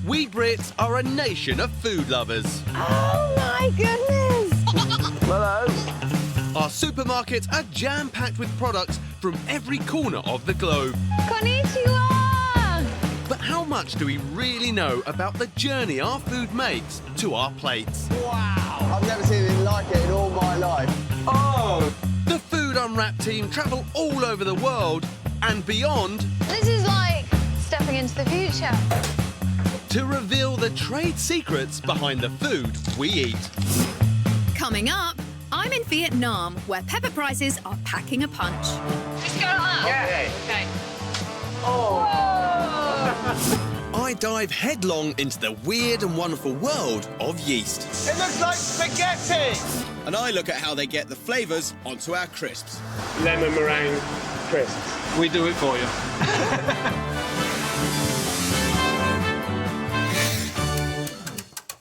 We Brits are a nation of food lovers. Oh my goodness! Hello. Our supermarkets are jam-packed with products from every corner of the globe. Konnichiwa! But how much do we really know about the journey our food makes to our plates? Wow! I've never seen anything like it in all my life. Oh! The Food Unwrapped team travel all over the world and beyond. This is like stepping into the future. To reveal the trade secrets behind the food we eat. Coming up, I'm in Vietnam, where pepper prices are packing a punch. Just go like that? Yeah. Okay. Oh! I dive headlong into the weird and wonderful world of yeast. It looks like spaghetti! And I look at how they get the flavours onto our crisps. Lemon meringue crisps. We do it for you.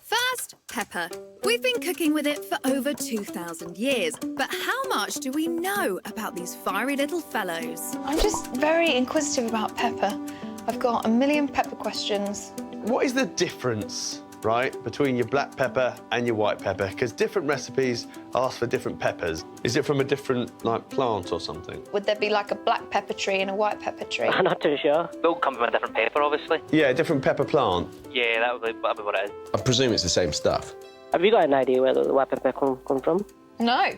First, pepper. We've been cooking with it for over 2,000 years. But how much do we know about these fiery little fellows? I'm just very inquisitive about pepper. I've got a million pepper questions. What is the difference, right, between your black pepper and your white pepper? Because different recipes ask for different peppers. Is it from a different, plant or something? Would there be like a black pepper tree and a white pepper tree? I'm not too sure. They'll come from a different pepper, obviously. Yeah, a different pepper plant. Yeah, that'd be what it is. I presume it's the same stuff. Have you got an idea where the white pepper come from? No.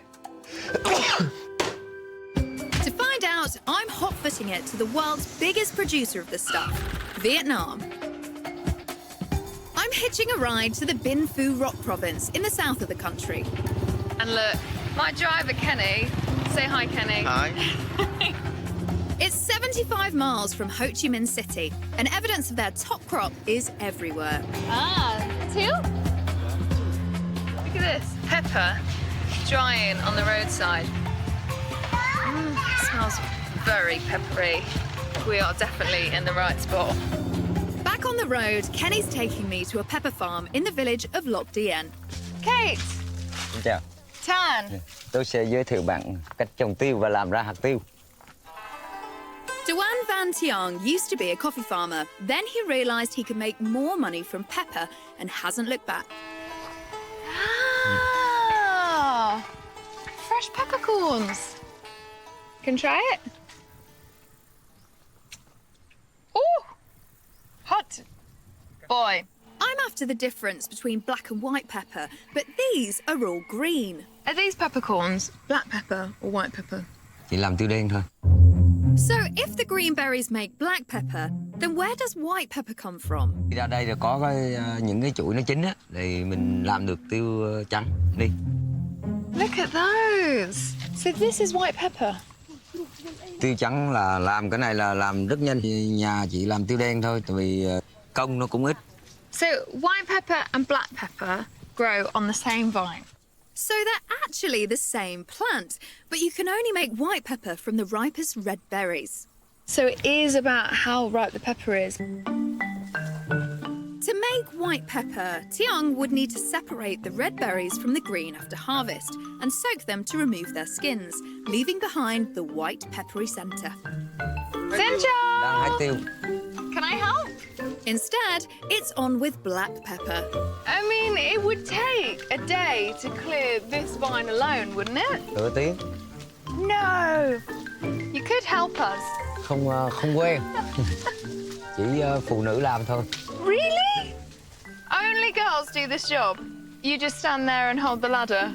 To find out, I'm hot-footing it to the world's biggest producer of the stuff, Vietnam. I'm hitching a ride to the Binh Phu Rock province in the south of the country. And look, my driver, Kenny. Say hi, Kenny. Hi. It's 75 miles from Ho Chi Minh City, and evidence of their top crop is everywhere. Ah, teal? Look at this. Pepper drying on the roadside. It smells very peppery. We are definitely in the right spot. Back on the road, Kenny's taking me to a pepper farm in the village of Loc Dien. Kate, Xin chào, Tan. tôi sẽ giới thiệu bạn cách trồng tiêu và làm ra hạt tiêu. Duan Van Tiang used to be a coffee farmer. Then he realised he could make more money from pepper and hasn't looked back. Ah, fresh peppercorns. Can try it. Ooh, hot boy. I'm after the difference between black and white pepper, but these are all green. Are these peppercorns black pepper or white pepper? Chỉ làm tiêu đen thôi. So if the green berries make black pepper, then where does white pepper come from? Đi ra đây là có những cái chuỗi nó chín á, thì mình làm được tiêu trắng đi. Look at those. So this is white pepper. Tiêu trắng là làm cái này là làm rất nhanh. Nhà chỉ làm tiêu đen thôi, tại vì công nó cũng ít. So white pepper and black pepper grow on the same vine. So they're actually the same plant, but you can only make white pepper from the ripest red berries. So it is about how ripe the pepper is. To make white pepper, Tiang would need to separate the red berries from the green after harvest and soak them to remove their skins, leaving behind the white peppery centre. Đang hái tiêu. Can I help? Instead, it's on with black pepper. I mean, it would take a day to clear this vine alone, wouldn't it? Nửa tiếng. No. You could help us. Không quen. Chỉ phụ nữ làm thôi. Really? Only girls do this job. You just stand there and hold the ladder.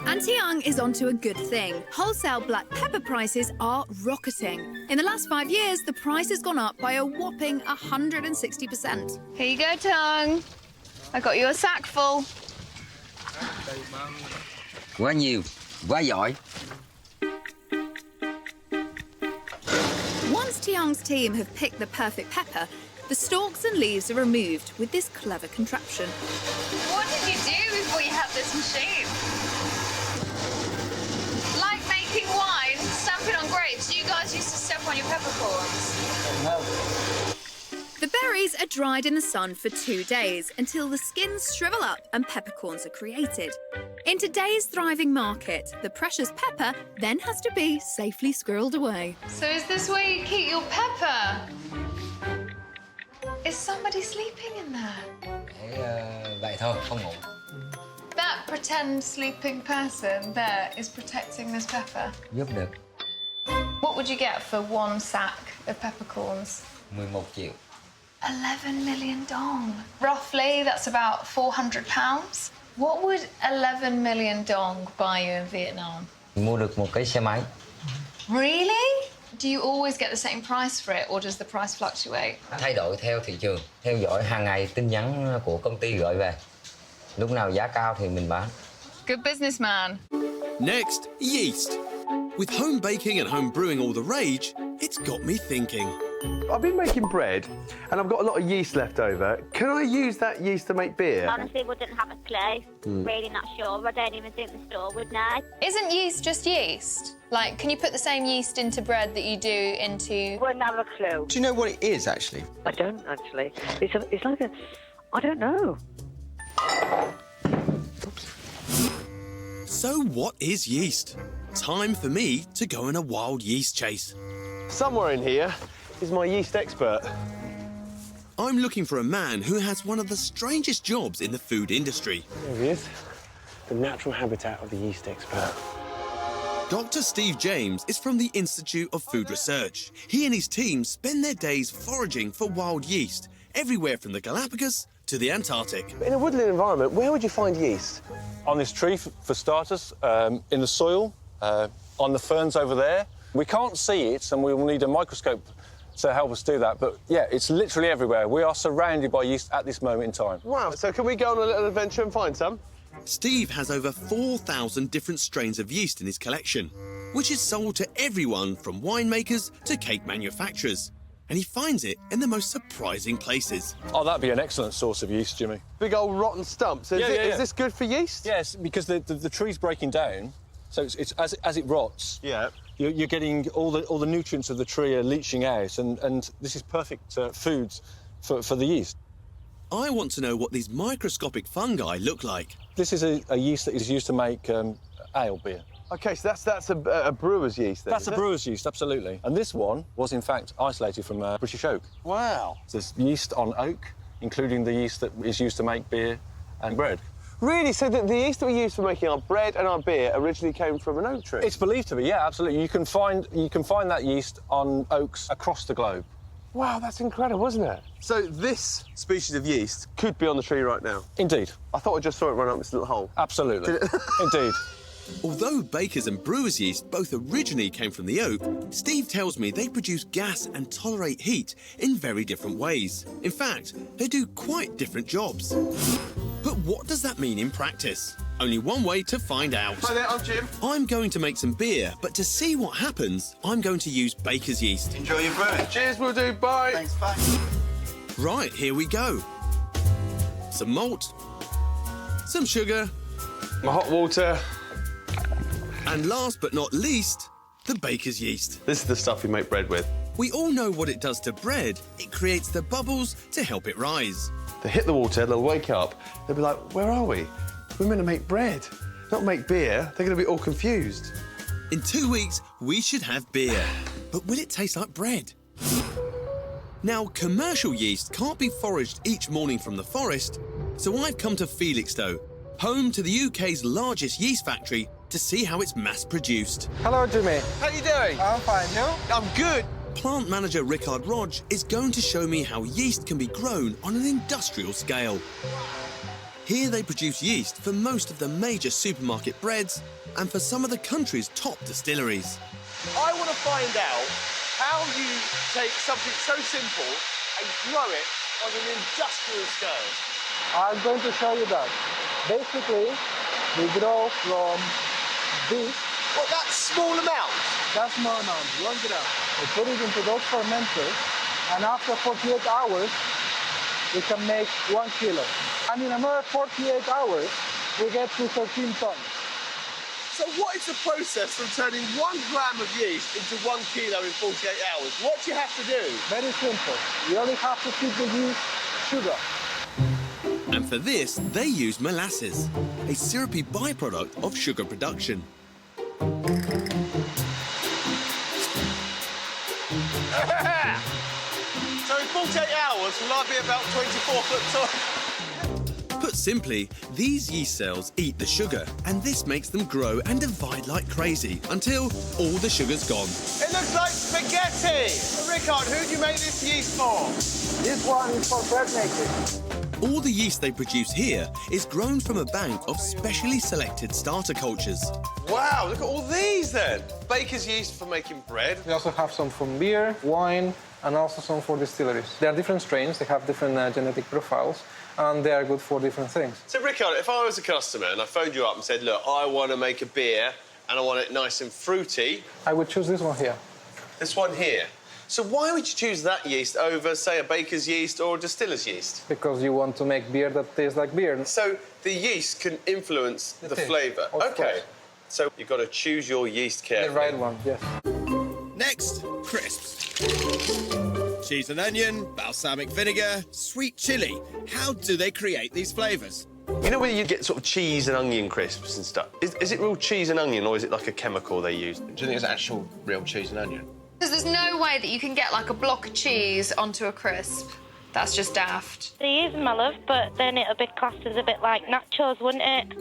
And Tiang is onto a good thing. Wholesale black pepper prices are rocketing. In the last 5 years, the price has gone up by a whopping 160%. Here you go, Tongue. I got you a sack full. Quá nhiều, quá giỏi. Once Tiang's team have picked the perfect pepper, the stalks and leaves are removed with this clever contraption. What did you do before you had this machine? Like making wine, stamping on grapes, you guys used to step on your peppercorns. The berries are dried in the sun for 2 days until the skins shrivel up and peppercorns are created. In today's thriving market, the precious pepper then has to be safely squirreled away. So is this where you keep your pepper? Is somebody sleeping in there? Vậy thôi, không ngủ. That pretend sleeping person there is protecting this pepper. Giúp được What would you get for one sack of peppercorns? 11 triệu. 11 million dong. Roughly, that's about £400. What would 11 million dong buy you in Vietnam? Mua được một cái xe máy. Really? Do you always get the same price for it, or does the price fluctuate? Thay đổi theo thị trường, theo dõi hàng ngày tin nhắn của công ty gửi về. Lúc nào giá cao thì mình bán. Good businessman. Next, yeast. With home baking and home brewing all the rage, it's got me thinking. I've been making bread and I've got a lot of yeast left over. Can I use that yeast to make beer? Honestly, wouldn't have a clue. Really not sure. I don't even think the store would know. Isn't yeast just yeast? Like, can you put the same yeast into bread that you do into... Wouldn't have a clue. Do you know what it is, actually? I don't actually. It's like a. I don't know. So what is yeast? Time for me to go on a wild yeast chase. Somewhere in here is my yeast expert. I'm looking for a man who has one of the strangest jobs in the food industry. There he is. The natural habitat of the yeast expert. Dr. Steve James is from the Institute of Food Research. He and his team spend their days foraging for wild yeast, everywhere from the Galapagos to the Antarctic. In a woodland environment, where would you find yeast? On this tree, for starters, in the soil, on the ferns over there. We can't see it, and we will need a microscope to help us do that. But yeah, it's literally everywhere. We are surrounded by yeast at this moment in time. Wow, so can we go on a little adventure and find some? Steve has over 4,000 different strains of yeast in his collection, which is sold to everyone from winemakers to cake manufacturers. And he finds it in the most surprising places. Oh, that'd be an excellent source of yeast, Jimmy. Big old rotten stumps. Is this good for yeast? Yes, because the tree's breaking down, so it's as it rots. Yeah. You're getting all the nutrients of the tree are leaching out, and this is perfect food for the yeast. I want to know what these microscopic fungi look like. This is a yeast that is used to make ale beer. OK, so that's a brewer's yeast then, That's a brewer's yeast, absolutely. And this one was, in fact, isolated from British oak. Wow. There's yeast on oak, including the yeast that is used to make beer and bread. Really? So the yeast that we use for making our bread and our beer originally came from an oak tree? It's believed to be, yeah, absolutely. You can find that yeast on oaks across the globe. Wow, that's incredible, isn't it? So this species of yeast could be on the tree right now? Indeed. I thought I just saw it run up this little hole. Absolutely. Indeed. Although bakers and brewers' yeast both originally came from the oak, Steve tells me they produce gas and tolerate heat in very different ways. In fact, they do quite different jobs. But what does that mean in practice? Only one way to find out. Hi there, I'm Jim. I'm going to make some beer, but to see what happens, I'm going to use baker's yeast. Enjoy your bread. Cheers, will do. Bye. Thanks, bye. Right, here we go. Some malt, some sugar, My hot water. and last but not least, the baker's yeast. This is the stuff we make bread with. We all know what it does to bread. It creates the bubbles to help it rise. They hit the water, they'll wake up, they'll be like, where are we? We're meant to make bread, not make beer. They're going to be all confused. In 2 weeks, we should have beer. But will it taste like bread? Now, commercial yeast can't be foraged each morning from the forest, so I've come to Felixstowe, home to the UK's largest yeast factory, to see how it's mass-produced. Hello, Jimmy. How you doing? I'm fine, you? I'm good. Plant manager Rickard Rodge is going to show me how yeast can be grown on an industrial scale. Here they produce yeast for most of the major supermarket breads and for some of the country's top distilleries. I want to find out how you take something so simple and grow it on an industrial scale. I'm going to show you that. Basically, we grow from this. What, that small amount? That small amount, 1 gram. We put it into those fermenters, and after 48 hours, we can make 1 kilo. And in another 48 hours, we get to 13 tons. So what is the process from turning 1 gram of yeast into 1 kilo in 48 hours? What do you have to do? Very simple. You only have to feed the yeast sugar. And for this, they use molasses, a syrupy byproduct of sugar production. So in 48 hours, will I be about 24 foot tall? Put simply, these yeast cells eat the sugar, and this makes them grow and divide like crazy until all the sugar's gone. It looks like spaghetti! Rickard, who do you make this yeast for? This one is for bread making. All the yeast they produce here is grown from a bank of specially selected starter cultures. Wow, look at all these then! Baker's yeast for making bread. We also have some from beer, wine, and also some for distilleries. There are different strains, they have different genetic profiles, and they are good for different things. So, Rickard, if I was a customer and I phoned you up and said, look, I want to make a beer and I want it nice and fruity... I would choose this one here. This one here? So why would you choose that yeast over, say, a baker's yeast or a distiller's yeast? Because you want to make beer that tastes like beer. So the yeast can influence the taste, flavour? of OK. course. So you've got to choose your yeast carefully. The right one, yes. Next, crisps. Cheese and onion, balsamic vinegar, sweet chilli. How do they create these flavours? You know where you get sort of cheese and onion crisps and stuff? Is it real cheese and onion or is it like a chemical they use? Do you think it's actual real cheese and onion? Because there's no way that you can get like a block of cheese onto a crisp. That's just daft. They is, my love, but then it'll be classed as a bit like nachos, wouldn't it?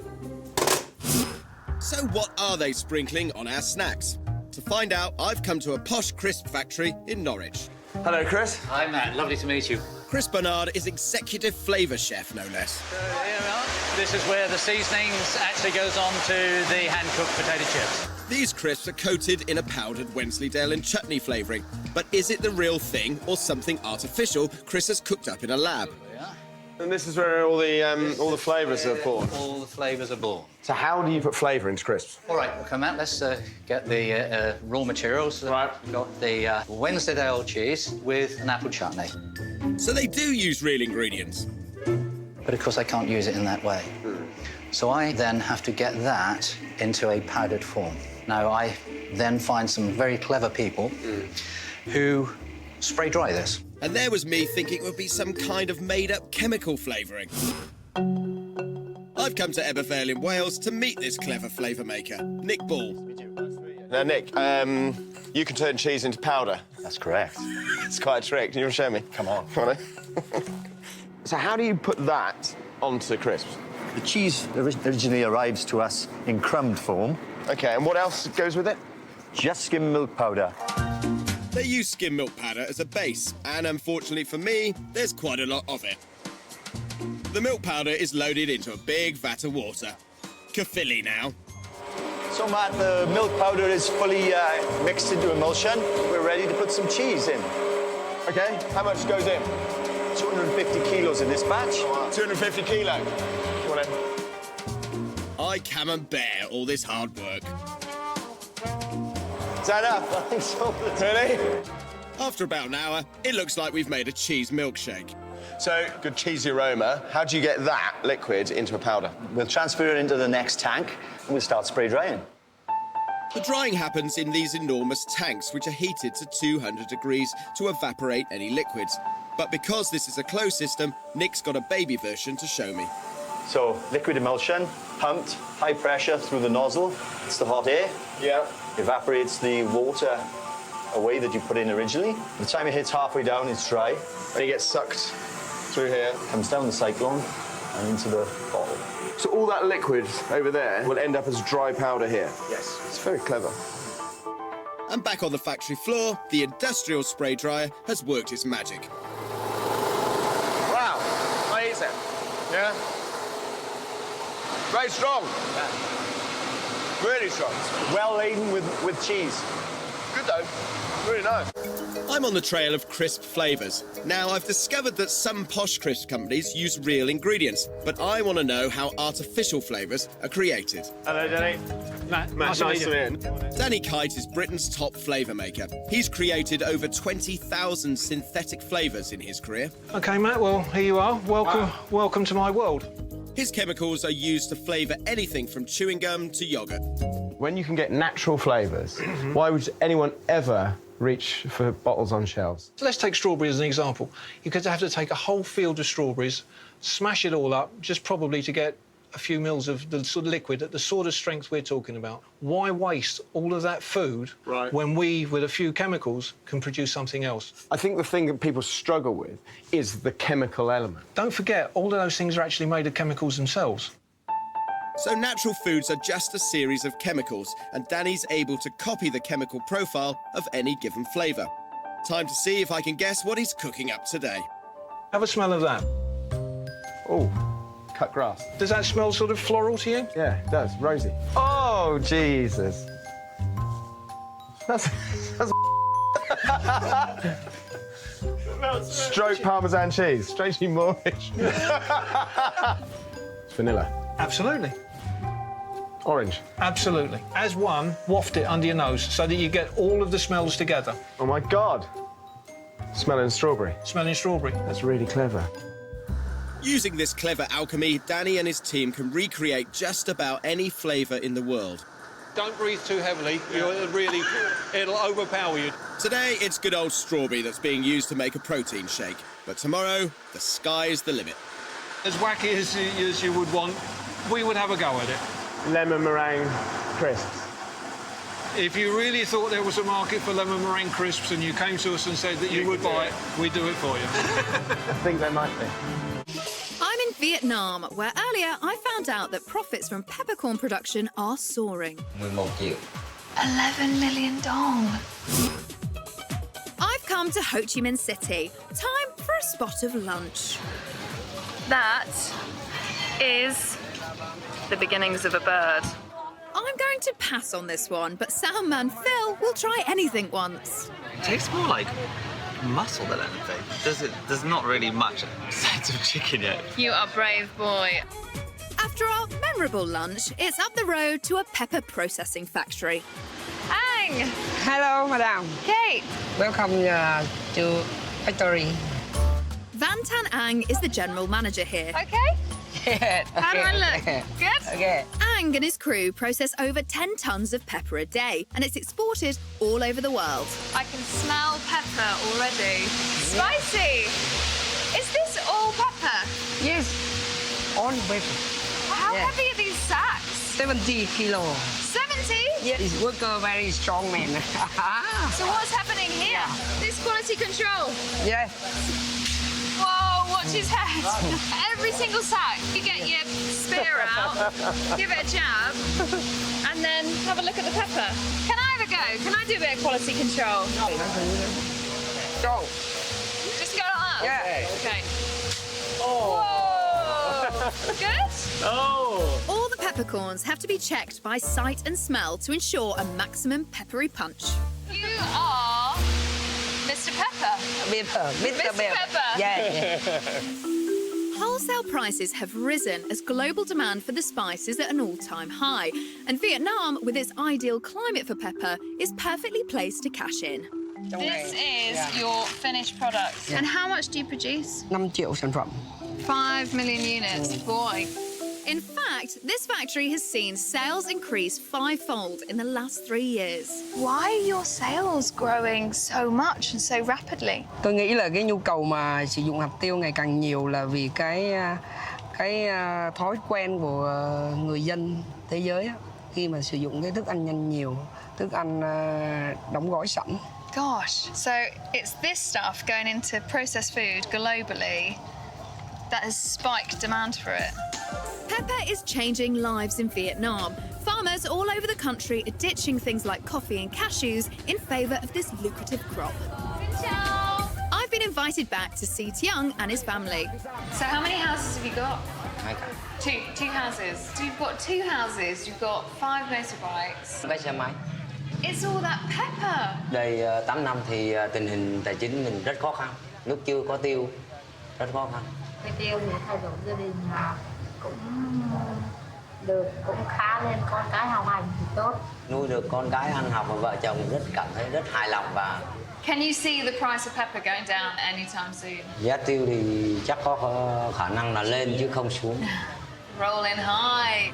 So what are they sprinkling on our snacks? To find out, I've come to a posh crisp factory in Norwich. Hello, Chris. Hi, Matt. Lovely to meet you. Chris Bernard is executive flavour chef, no less. Here we are. This is where the seasonings actually goes on to the hand-cooked potato chips. These crisps are coated in a powdered Wensleydale and chutney flavouring. But is it the real thing or something artificial Chris has cooked up in a lab? And this is where all the flavours are born? All the flavours are born. So how do you put flavour into crisps? All right, okay, Matt, let's get the raw materials. Right. We've got the Wensleydale cheese with an apple chutney. So they do use real ingredients? But, of course, I can't use it in that way. So I then have to get that into a powdered form. Now, I then find some very clever people who spray dry this. And there was me thinking it would be some kind of made-up chemical flavouring. I've come to Ebervale in Wales to meet this clever flavour maker, Nick Ball. Now, Nick, you can turn cheese into powder. That's correct. It's quite a trick. Can you want to show me? Come on. Come on, So how do you put that onto crisps? The cheese originally arrives to us in crumbed form. OK, and what else goes with it? Just skim milk powder. They use skim milk powder as a base, and unfortunately for me, there's quite a lot of it. The milk powder is loaded into a big vat of water. Caffilly now. So, Matt, the milk powder is fully mixed into emulsion. We're ready to put some cheese in. OK, how much goes in? 250 kilos in this batch. 250 kilo. Come on in. I can't bear all this hard work. Is that enough? I think so. Really? After about an hour, it looks like we've made a cheese milkshake. So, good cheesy aroma. How do you get that liquid into a powder? We'll transfer it into the next tank and we'll start spray drying. The drying happens in these enormous tanks, which are heated to 200 degrees to evaporate any liquids. But because this is a closed system, Nick's got a baby version to show me. So, liquid emulsion, pumped, high pressure through the nozzle. It's the hot air. Yeah. Evaporates the water away that you put in originally. By the time it hits halfway down, it's dry. And it gets sucked through here. Comes down the cyclone and into the bottle. So all that liquid over there will end up as dry powder here? Yes. It's very clever. And back on the factory floor, the industrial spray dryer has worked its magic. Wow. Amazing. Yeah? Very strong. Yeah. Really strong. Well laden with cheese. Good though. Really nice. I'm on the trail of crisp flavours. Now, I've discovered that some posh crisp companies use real ingredients, but I want to know how artificial flavours are created. Hello, Danny. Matt, nice to meet you. Danny Kite is Britain's top flavour maker. He's created over 20,000 synthetic flavours in his career. OK, Matt, well, here you are. Welcome to my world. His chemicals are used to flavour anything from chewing gum to yoghurt. When you can get natural flavours, why would anyone ever reach for bottles on shelves? So let's take strawberries as an example. You could have to take a whole field of strawberries, smash it all up, just probably to get a few mils of the sort of liquid at the sort of strength we're talking about. Why waste all of that food when we, with a few chemicals, can produce something else? I think the thing that people struggle with is the chemical element. Don't forget, all of those things are actually made of chemicals themselves. So natural foods are just a series of chemicals, and Danny's able to copy the chemical profile of any given flavour. Time to see if I can guess what he's cooking up today. Have a smell of that. Oh, cut grass. Does that smell sort of floral to you? Yeah, it does. Rosy. Oh, Jesus. That's stroke Parmesan cheese. Strangely Moorish. It's vanilla. Absolutely. Orange. Absolutely. As one, waft it under your nose so that you get all of the smells together. Oh, my God. Smelling strawberry. Smelling strawberry. That's really clever. Using this clever alchemy, Danny and his team can recreate just about any flavour in the world. Don't breathe too heavily. It'll overpower you. Today, it's good old strawberry that's being used to make a protein shake. But tomorrow, the sky's the limit. As wacky as you would want, we would have a go at it. Lemon meringue crisps. If you really thought there was a market for lemon meringue crisps and you came to us and said that you would buy it, we'd do it for you. I think there might be. I'm in Vietnam, where earlier I found out that profits from peppercorn production are soaring. 11 triệu. 11 million dong. I've come to Ho Chi Minh City. Time for a spot of lunch. That is the beginnings of a bird. I'm going to pass on this one, but soundman Phil will try anything once. It tastes more like muscle than anything. There's not really much sense of chicken yet. You are a brave boy. After our memorable lunch, it's up the road to a pepper processing factory. Ang! Hello, madam. Kate! Welcome to factory. Van Tan Ang is the general manager here. Okay. How do I look? Good? Okay. Ang and his crew process over 10 tons of pepper a day, and it's exported all over the world. I can smell pepper already. Spicy! Is this all pepper? Yes, all pepper. How Yeah. heavy are these sacks? 70 kilo. 70? Yes, it's worker very strong man. So what's happening here? This quality control. Yes. Whoa, watch his head. Every single sack, you get your spear out, give it a jab, and then have a look at the pepper. Can I have a go? Can I do a bit of quality control? Go. Just go like that? Yeah. Okay. Whoa! Good? Oh! All the peppercorns have to be checked by sight and smell to ensure a maximum peppery punch. You are Mr. Pepper. Mr. Pepper. Yeah. Wholesale prices have risen as global demand for the spice is at an all-time high, and Vietnam, with its ideal climate for pepper, is perfectly placed to cash in. This is your finished product. Yeah. And how much do you produce? 5 triệu sản phẩm. 5 million units. Boy. In fact, this factory has seen sales increase 5-fold in the last 3 years. Why are your sales growing so much and so rapidly? Tôi nghĩ là cái nhu cầu mà sử dụng hạt tiêu ngày càng nhiều là vì cái thói quen của người dân thế giới á, khi mà sử dụng cái thức ăn nhanh nhiều, thức ăn đóng gói sẵn. Gosh, so it's this stuff going into processed food globally that has spiked demand for it. Pepper is changing lives in Vietnam. Farmers all over the country are ditching things like coffee and cashews in favour of this lucrative crop. I've been invited back to see Tiang and his family. So how many houses have you got? Hai cả. Two houses. So you've got 2 houses, you've got 5 motorbikes. Cái xe máy. It's all that pepper. Đây 8 năm thì tình hình tài chính mình rất khó khăn. Lúc chưa có tiêu rất khó khăn. Cái tiêu thì thay đổi gia đình cũng được, cũng khá lên, con cái học hành thì tốt. Nuôi được con cái ăn học và vợ chồng rất cảm thấy rất hài lòng và Can you see the price of pepper going down anytime soon? giá tiêu thì chắc có khả năng là lên chứ không xuống. Rolling high.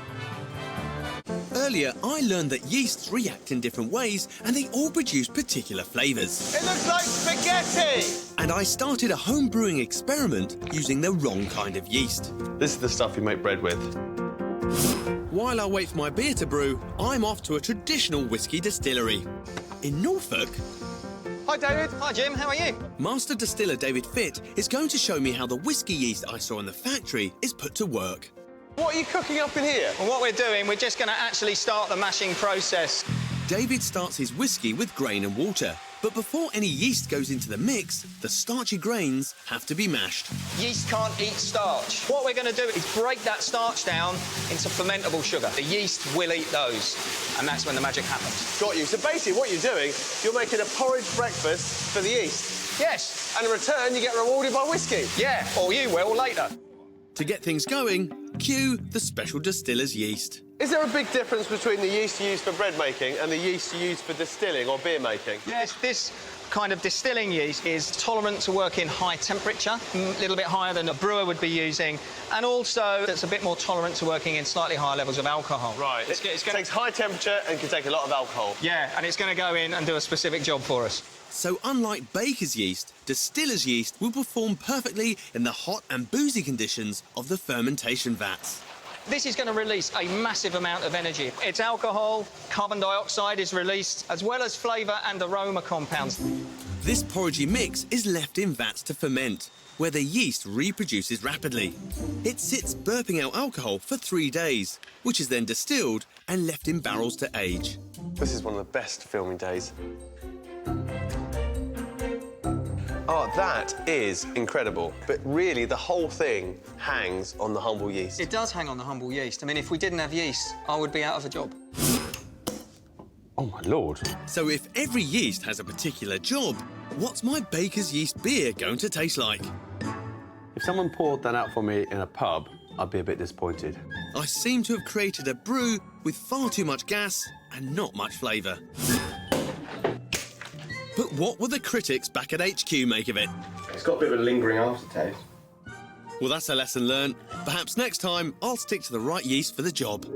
Earlier, I learned that yeasts react in different ways and they all produce particular flavours. It looks like spaghetti! And I started a home brewing experiment using the wrong kind of yeast. This is the stuff you make bread with. while I wait for my beer to brew, I'm off to a traditional whiskey distillery. In Norfolk, Hi, David. Hi, Jim. How are you? Master Distiller David Fitt is going to show me how the whiskey yeast I saw in the factory is put to work. What are you cooking up in here? Well, what we're doing, we're just going to actually start the mashing process. David starts his whiskey with grain and water, but before any yeast goes into the mix, the starchy grains have to be mashed. Yeast can't eat starch. What we're going to do is break that starch down into fermentable sugar. The yeast will eat those, and that's when the magic happens. Got you. So basically what you're doing, you're making a porridge breakfast for the yeast. Yes. And in return, you get rewarded by whiskey. Yeah, or you will later. To get things going, cue the special distiller's yeast. Is there a big difference between the yeast you use for bread making and the yeast you use for distilling or beer making? Yes, this kind of distilling yeast is tolerant to work in high temperature, a little bit higher than a brewer would be using, and also it's a bit more tolerant to working in slightly higher levels of alcohol. Right. It takes high temperature and can take a lot of alcohol. Yeah, and it's going to go in and do a specific job for us. So unlike baker's yeast, distiller's yeast will perform perfectly in the hot and boozy conditions of the fermentation vats. This is going to release a massive amount of energy. It's alcohol, carbon dioxide is released, as well as flavour and aroma compounds. This porridgey mix is left in vats to ferment, where the yeast reproduces rapidly. It sits burping out alcohol for 3 days, which is then distilled and left in barrels to age. This is one of the best filming days. Oh, that is incredible. But really, the whole thing hangs on the humble yeast. It does hang on the humble yeast. I mean, if we didn't have yeast, I would be out of a job. Oh, my Lord. So if every yeast has a particular job, what's my baker's yeast beer going to taste like? If someone poured that out for me in a pub, I'd be a bit disappointed. I seem to have created a brew with far too much gas and not much flavour. But what will the critics back at HQ make of it? It's got a bit of a lingering aftertaste. Well, that's a lesson learned. Perhaps next time I'll stick to the right yeast for the job.